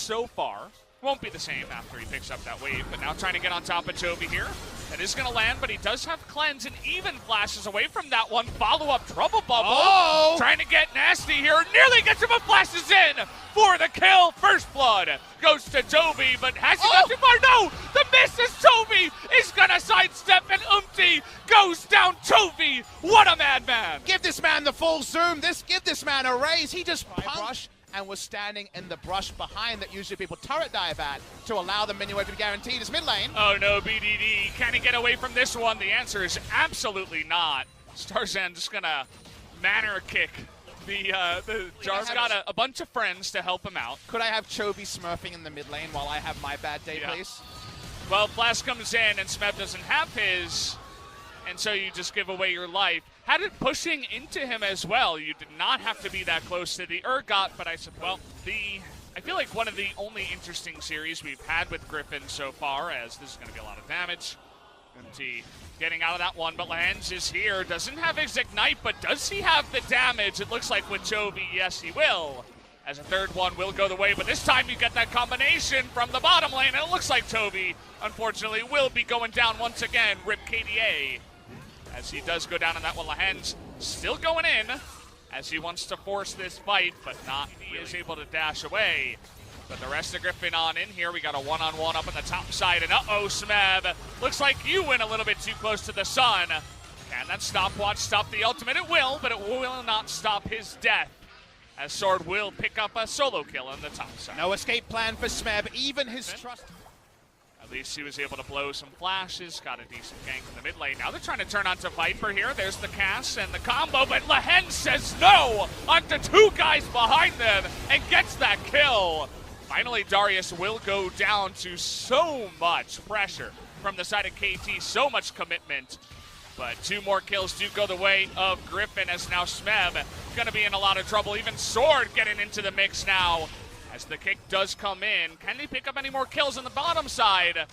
so far. Won't be the same after he picks up that wave, but now trying to get on top of Jovi here. That is going to land, but he does have cleanse and even flashes away from that one. Follow-up trouble bubble. Oh! Trying to get nasty here. Nearly gets him, but flashes in for the kill. First blood goes to Jovi, but has he got too far? No! The miss is Jovi is going to sidestep, and goes down Jovi. What a madman. Give this man the full zoom. Give this man a raise. He just brush and was standing in the brush behind that usually people turret dive at to allow the minion wave to be guaranteed his mid lane. Oh no, BDD. Can he get away from this one? The answer is absolutely not. Starzan just gonna manner kick. The Jar's got a bunch of friends to help him out. Could I have Chovy smurfing in the mid lane while I have my bad day, please? Well, Flash comes in and Smeb doesn't have his, and so you just give away your life. Had it pushing into him as well. You did not have to be that close to the Urgot, but I feel like one of the only interesting series we've had with Griffin so far, as this is going to be a lot of damage. MT getting out of that one, but Lehens is here. Doesn't have his Ignite, but does he have the damage? It looks like with Jovi, yes, he will. As a third one will go the way, but this time you get that combination from the bottom lane, and it looks like Jovi, unfortunately, will be going down once again. Rip KDA. As he does go down on that one, Lehens still going in as he wants to force this fight, but not. He is able to dash away. But the rest of Griffin on in here. We got a one-on-one up on the top side, and Smeb. Looks like you went a little bit too close to the sun. Can that stopwatch stop the ultimate? It will, but it will not stop his death, as Sword will pick up a solo kill on the top side. No escape plan for Smeb, even his trust. At least he was able to blow some flashes, got a decent gank in the mid lane. Now they're trying to turn onto Viper here. There's the cast and the combo, but Lehens says no onto two guys behind them and gets that kill. Finally, Darius will go down to so much pressure from the side of KT, so much commitment. But two more kills do go the way of Griffin, as now Smeb gonna be in a lot of trouble. Even Sword getting into the mix now. As the kick does come in, can he pick up any more kills on the bottom side?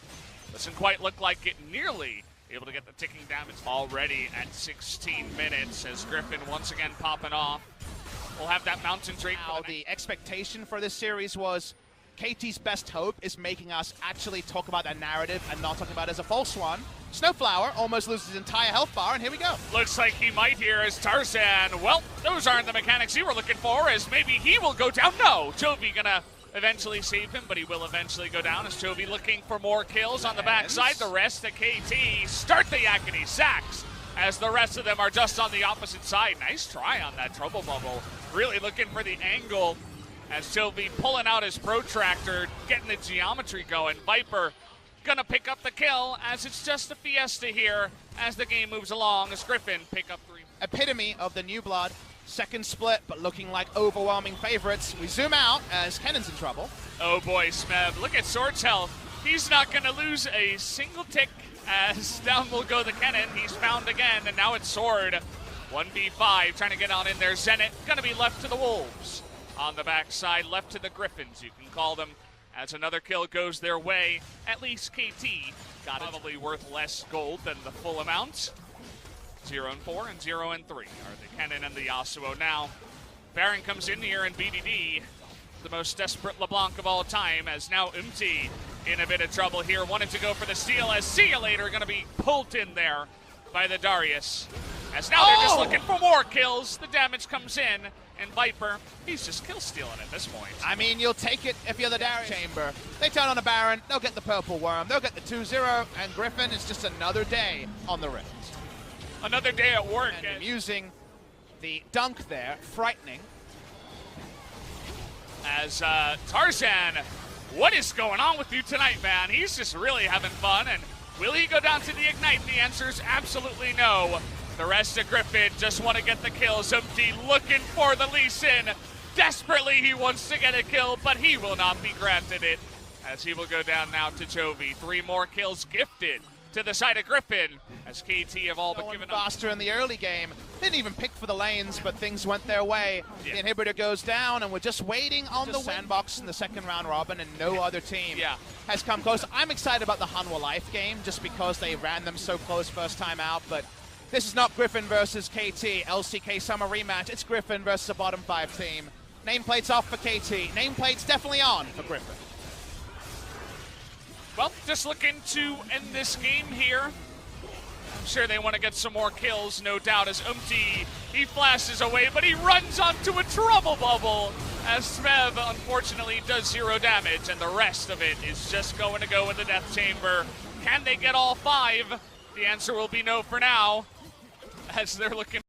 Doesn't quite look like it. Nearly able to get the ticking damage already at 16 minutes as Griffin once again popping off. We'll have that mountain drake. Now the expectation for this series was KT's best hope is making us actually talk about that narrative and not talking about it as a false one. Snowflower almost loses his entire health bar, and here we go. Looks like he might here as Tarzan. Well, those aren't the mechanics you were looking for, as maybe he will go down. No, Jovi gonna eventually save him, but he will eventually go down as Jovi looking for more kills on the backside. The rest of KT start the Yakety Sax, as the rest of them are just on the opposite side. Nice try on that trouble bubble. Really looking for the angle as Jovi pulling out his protractor, getting the geometry going. Viper gonna pick up the kill, as it's just a fiesta here as the game moves along, as Griffin pick up 3. Epitome of the new blood. Second split, but looking like overwhelming favorites. We zoom out as Kennan's in trouble. Oh boy, Smeb, look at Sword's health. He's not gonna lose a single tick, as down will go the Kennen. He's found again, and now it's Sword. 1v5, trying to get on in there. Zenit gonna be left to the Wolves. On the backside, left to the Griffins, you can call them, as another kill goes their way. At least KT got it. Probably worth less gold than the full amount. 0-4 and 0-3 are the Kennen and the Yasuo now. Baron comes in here, and BDD, the most desperate LeBlanc of all time, as now MT in a bit of trouble here. Wanted to go for the steal, as See You Later going to be pulled in there by the Darius. As now they're just looking for more kills. The damage comes in, and Viper, he's just kill stealing at this point. I mean, you'll take it if you're the Darius chamber. They turn on a Baron, they'll get the purple worm, they'll get the 2-0, and Griffin is just another day on the Rift. Another day at work. And amusing, the dunk there, frightening. As Tarzan, what is going on with you tonight, man? He's just really having fun, and will he go down to the Ignite? The answer is absolutely no. The rest of Griffin just want to get the kills. MT looking for the Lee Sin. Desperately, he wants to get a kill, but he will not be granted it, as he will go down now to Jovi. 3 more kills gifted to the side of Griffin, as KT have all but given up. Faster in the early game. Didn't even pick for the lanes, but things went their way. The inhibitor goes down, and we're just waiting on the sandbox in the second round robin, and no other team has come close. I'm excited about the Hanwha Life game, just because they ran them so close first time out, but this is not Griffin versus KT, LCK Summer Rematch. It's Griffin versus a bottom 5 team. Nameplate's off for KT. Nameplate's definitely on for Griffin. Well, just looking to end this game here. I'm sure they want to get some more kills, no doubt, as Umti, he flashes away, but he runs onto a trouble bubble as Smev, unfortunately, does 0 damage, and the rest of it is just going to go in the Death Chamber. Can they get all 5? The answer will be no for now, as they're looking